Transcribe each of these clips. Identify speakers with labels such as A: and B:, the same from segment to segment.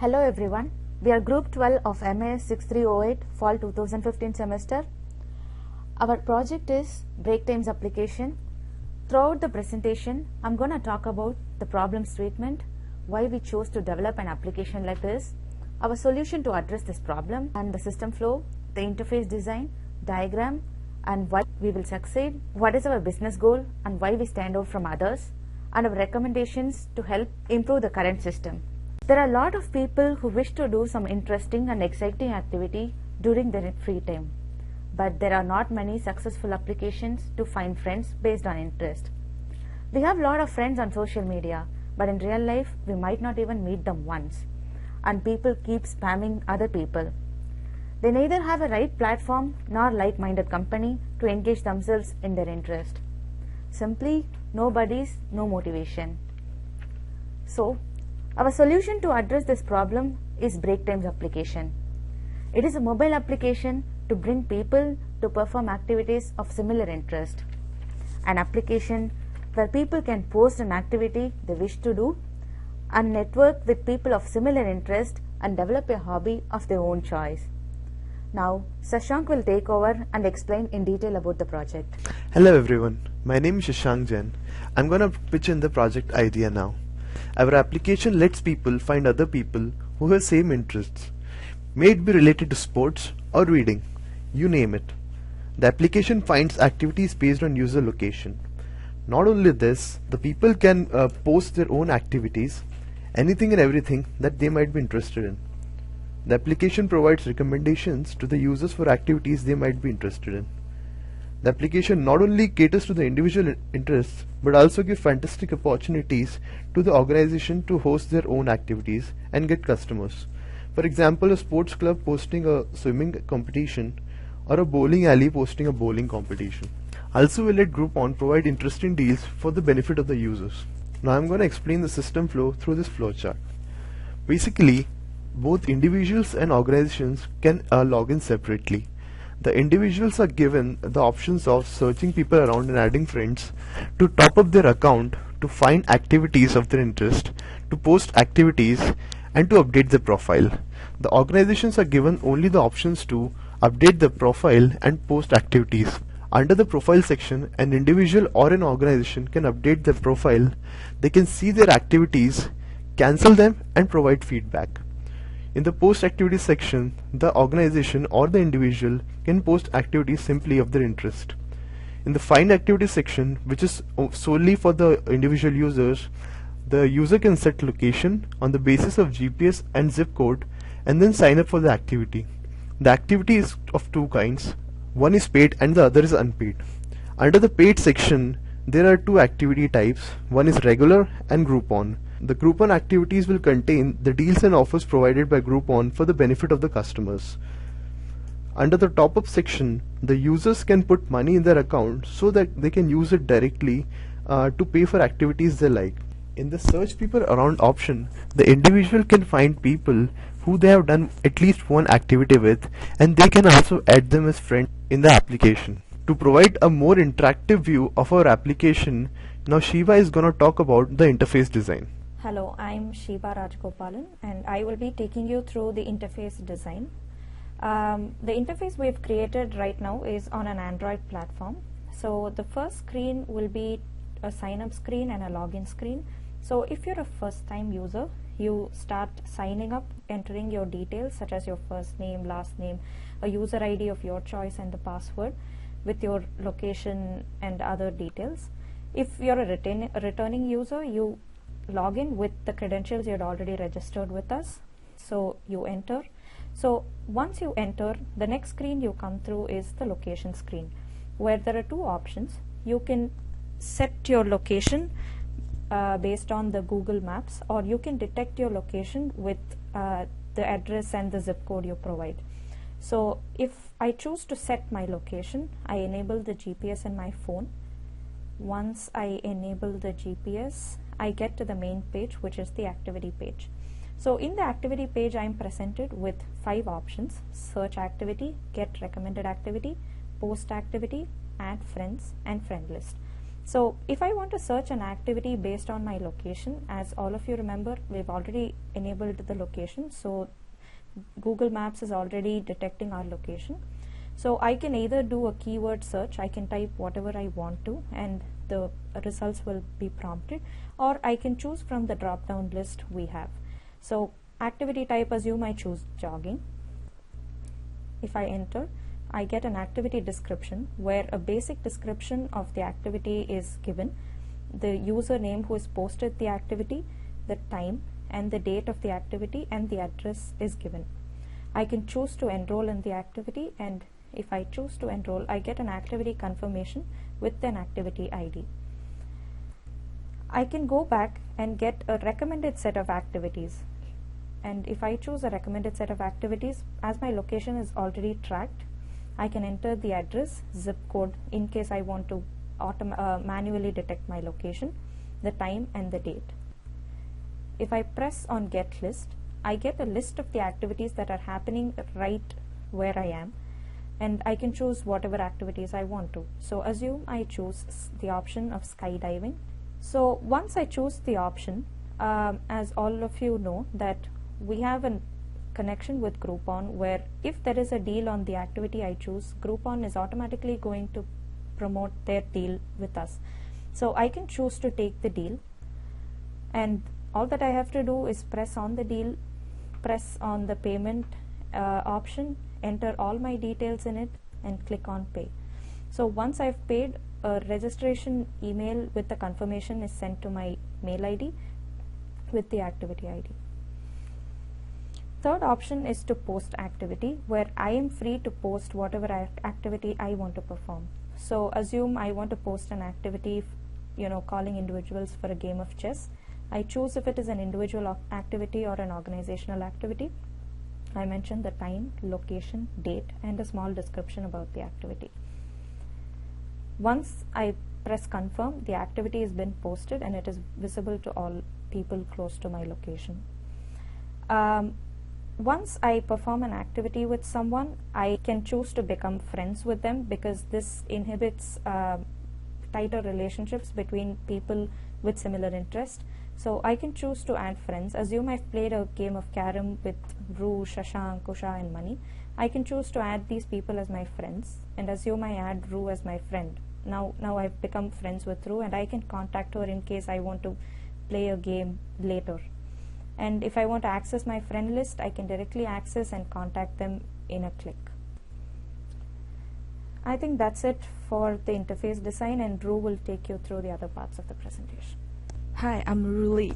A: Hello everyone, we are Group 12 of MIS 6308 Fall 2015 semester. Our project is break times application. Throughout the presentation, I'm going to talk about the problem statement, why we chose to develop an application like this, our solution to address this problem, and the system flow, the interface design, diagram, and why we will succeed, what is our business goal and why we stand out from others, and our recommendations to help improve the current system. There are a lot of people who wish to do some interesting and exciting activity during their free time, but there are not many successful applications to find friends based on interest. We have a lot of friends on social media, but in real life we might not even meet them once, and people keep spamming other people. They neither have a right platform nor like-minded company to engage themselves in their interest. Simply, no buddies, no motivation. So, our solution to address this problem is break times application. It is a mobile application to bring people to perform activities of similar interest. An application where people can post an activity they wish to do and network with people of similar interest and develop a hobby of their own choice. Now, Shashank will take over and explain in detail about the project.
B: Hello everyone, my name is Shashank Jain. I'm going to pitch in the project idea now. Our application lets people find other people who have same interests. May it be related to sports or reading, you name it. The application finds activities based on user location. Not only this, the people can post their own activities, anything and everything that they might be interested in. The application provides recommendations to the users for activities they might be interested in. The application not only caters to the individual interests but also gives fantastic opportunities to the organization to host their own activities and get customers. For example, a sports club posting a swimming competition or a bowling alley posting a bowling competition. Also, we'll let Groupon provide interesting deals for the benefit of the users. Now I'm going to explain the system flow through this flowchart. Basically, both individuals and organizations can log in separately. The individuals are given the options of searching people around and adding friends, to top up their account, to find activities of their interest, to post activities, and to update their profile. The organizations are given only the options to update the profile and post activities. Under the profile section, an individual or an organization can update their profile, they can see their activities, cancel them, and provide feedback. In the post activities section, the organization or the individual can post activities simply of their interest. In the find activities section, which is solely for the individual users, the user can set location on the basis of GPS and zip code and then sign up for the activity. The activity is of two kinds. One is paid and the other is unpaid. Under the paid section, there are two activity types. One is regular and Groupon. The Groupon activities will contain the deals and offers provided by Groupon for the benefit of the customers. Under the top-up section, the users can put money in their account so that they can use it directly to pay for activities they like. In the search people around option, the individual can find people who they have done at least one activity with, and they can also add them as friends in the application. To provide a more interactive view of our application, now Shiva is going to talk about the interface design.
C: Hello, I'm Shiva Rajgopalan and I will be taking you through the interface design. The interface we've created right now is on an Android platform. So the first screen will be a sign up screen and a login screen. So if you're a first time user, you start signing up, entering your details such as your first name, last name, a user ID of your choice and the password with your location and other details. If you're a returning user, you log in with the credentials you had already registered with us. So you enter. So once you enter, the next screen you come through is the location screen, where there are two options. You can set your location based on the Google Maps, or you can detect your location with the address and the zip code you provide. So if I choose to set my location, I enable the GPS in my phone. Once I enable the GPS, I get to the main page, which is the activity page. So in the activity page, I am presented with 5 options: search activity, get recommended activity, post activity, add friends, and friend list. So if I want to search an activity based on my location, as all of you remember, we've already enabled the location, so Google Maps is already detecting our location. So I can either do a keyword search, I can type whatever I want to and the results will be prompted, or I can choose from the drop down list we have. So activity type, assume I choose jogging. If I enter, I get an activity description where a basic description of the activity is given, the username who has posted the activity, the time and the date of the activity, and the address is given. I can choose to enroll in the activity, and if I choose to enroll, I get an activity confirmation with an activity ID. I can go back and get a recommended set of activities, and if I choose a recommended set of activities, as my location is already tracked, I can enter the address, zip code in case I want to manually detect my location, the time and the date. If I press on get list, I get a list of the activities that are happening right where I am, and I can choose whatever activities I want to. So assume I choose the option of skydiving. So once I choose the option, as all of you know that we have a connection with Groupon where if there is a deal on the activity I choose, Groupon is automatically going to promote their deal with us. So I can choose to take the deal, and all that I have to do is press on the deal, press on the payment option, enter all my details in it and click on pay. So once I've paid, a registration email with the confirmation is sent to my mail ID with the activity ID. Third option is to post activity, where I am free to post whatever activity I want to perform. So assume I want to post an activity, calling individuals for a game of chess. I choose if it is an individual activity or an organizational activity. I mention the time, location, date, and a small description about the activity. Once I press confirm, the activity has been posted and it is visible to all people close to my location. Once I perform an activity with someone, I can choose to become friends with them, because this inhibits tighter relationships between people with similar interest. So I can choose to add friends. Assume I've played a game of carom with Ru, Shashank, Kusha and Mani. I can choose to add these people as my friends, and assume I add Ru as my friend. Now I've become friends with Ru, and I can contact her in case I want to play a game later. And if I want to access my friend list, I can directly access and contact them in a click. I think that's it for the interface design, and Ru will take you through the other parts of the presentation.
D: Hi, I'm Ru Li.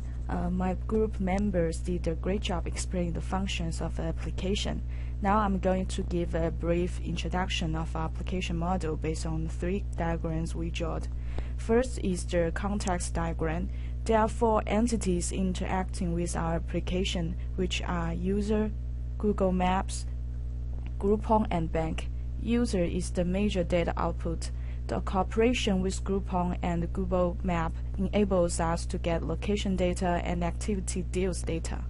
D: My group members did a great job explaining the functions of the application. Now I'm going to give a brief introduction of our application model based on the 3 diagrams we drew. First is the context diagram. There are 4 entities interacting with our application, which are user, Google Maps, Groupon, and bank. User is the major data output. The cooperation with Groupon and Google Map enables us to get location data and activity deals data.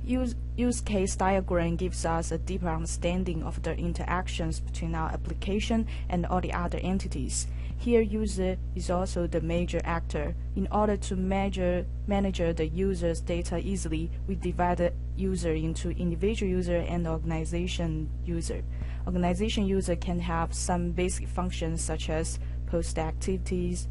D: Use case diagram gives us a deeper understanding of the interactions between our application and all the other entities. Here, user is also the major actor. In order to manage the user's data easily, we divide the user into individual user and organization user. Organization user can have some basic functions such as post activities,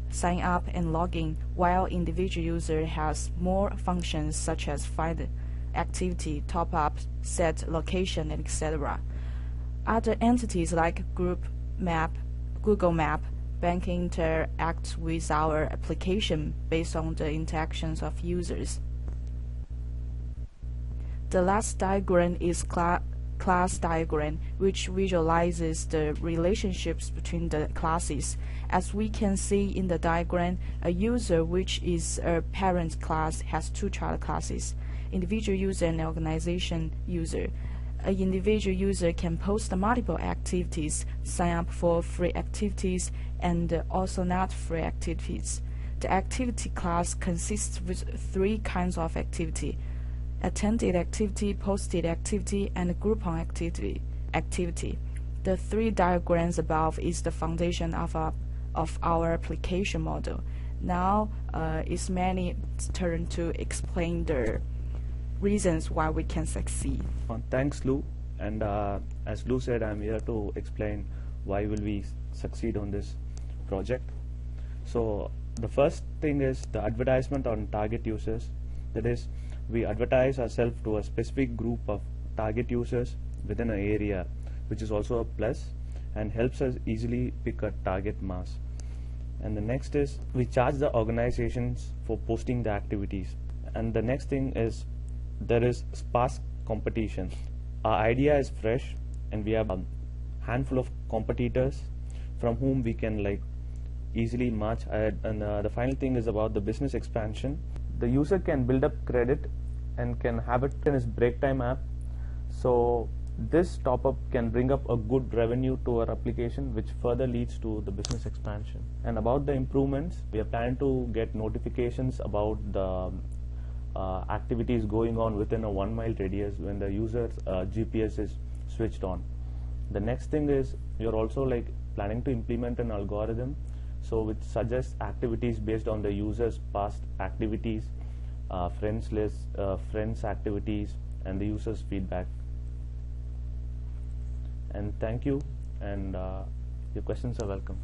D: sign up, and login, while individual user has more functions such as find activity, top up, set location, and etc. Other entities like Google Map, bank interact with our application based on the interactions of users. The last diagram is class diagram, which visualizes the relationships between the classes. As we can see in the diagram, a user, which is a parent class, has 2 child classes, individual user and organization user. An individual user can post multiple activities, sign up for free activities, and also not free activities. The activity class consists with 3 kinds of activity: attended activity, posted activity, and Groupon activity. The three diagrams above is the foundation of our application model. Now it's Manny's turn to explain the reasons why we can succeed.
E: Thanks, Lou. And as Lou said, I'm here to explain why will we succeed on this project. So the first thing is the advertisement on target users. That is, we advertise ourselves to a specific group of target users within an area, which is also a plus and helps us easily pick a target mass. And the next is we charge the organizations for posting the activities. And the next thing is there is sparse competition. Our idea is fresh and we have a handful of competitors from whom we can easily march ahead. And the final thing is about the business expansion. The user can build up credit and can have it in his break time app. So this top-up can bring up a good revenue to our application, which further leads to the business expansion. And about the improvements, we are planning to get notifications about the activities going on within a 1 mile radius when the user's GPS is switched on. The next thing is you're also planning to implement an algorithm which suggests activities based on the user's past activities, friends list, friends activities, and the user's feedback. And thank you, and your questions are welcome.